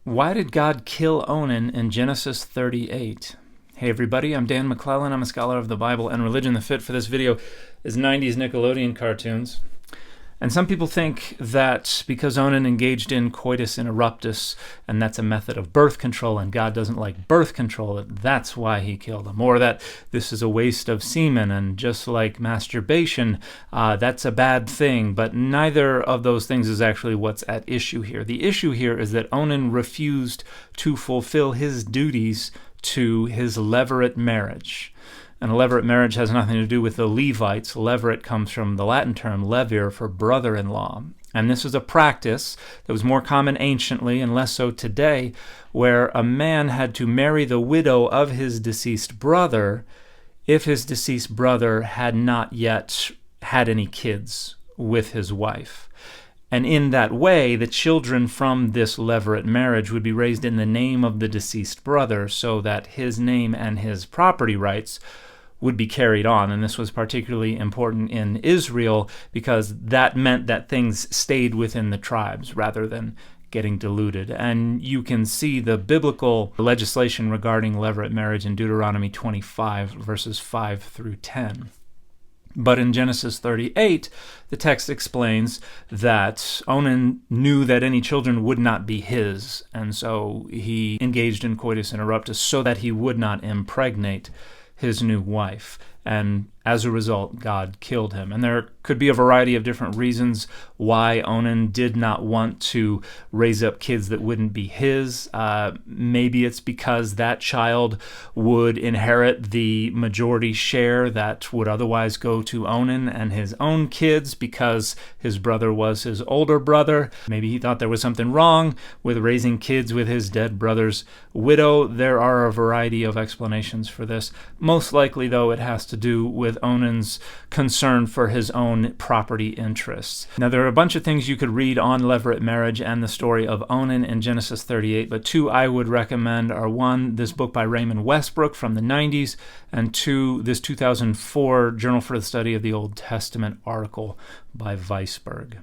Why did God kill Onan in Genesis 38? Hey everybody, I'm Dan McClellan. I'm a scholar of the Bible and religion. The fit for this video is 90s Nickelodeon cartoons. And some people think that because Onan engaged in coitus interruptus, and that's a method of birth control, and God doesn't like birth control, that's why he killed him. Or that this is a waste of semen, and just like masturbation, that's a bad thing. But neither of those things is actually what's at issue here. The issue here is that Onan refused to fulfill his duties to his levirate marriage. And a levirate marriage has nothing to do with the Levites. Levirate comes from the Latin term levir for brother-in-law. And this is a practice that was more common anciently and less so today, where a man had to marry the widow of his deceased brother if his deceased brother had not yet had any kids with his wife. And in that way, the children from this levirate marriage would be raised in the name of the deceased brother so that his name and his property rights would be carried on. And this was particularly important in Israel because that meant that things stayed within the tribes rather than getting diluted. And you can see the biblical legislation regarding levirate marriage in Deuteronomy 25, verses 5 through 10. But in Genesis 38, the text explains that Onan knew that any children would not be his, and so he engaged in coitus interruptus so that he would not impregnate his new wife. And as a result, God killed him. And there could be a variety of different reasons why Onan did not want to raise up kids that wouldn't be his. Maybe it's because that child would inherit the majority share that would otherwise go to Onan and his own kids because his brother was his older brother. Maybe he thought there was something wrong with raising kids with his dead brother's widow. There are a variety of explanations for this. Most likely, though, it has to do with Onan's concern for his own property interests. Now, there are a bunch of things you could read on levirate marriage and the story of Onan in Genesis 38, but two I would recommend are one, this book by Raymond Westbrook from the 90s, and two, this 2004 Journal for the Study of the Old Testament article by Weisberg.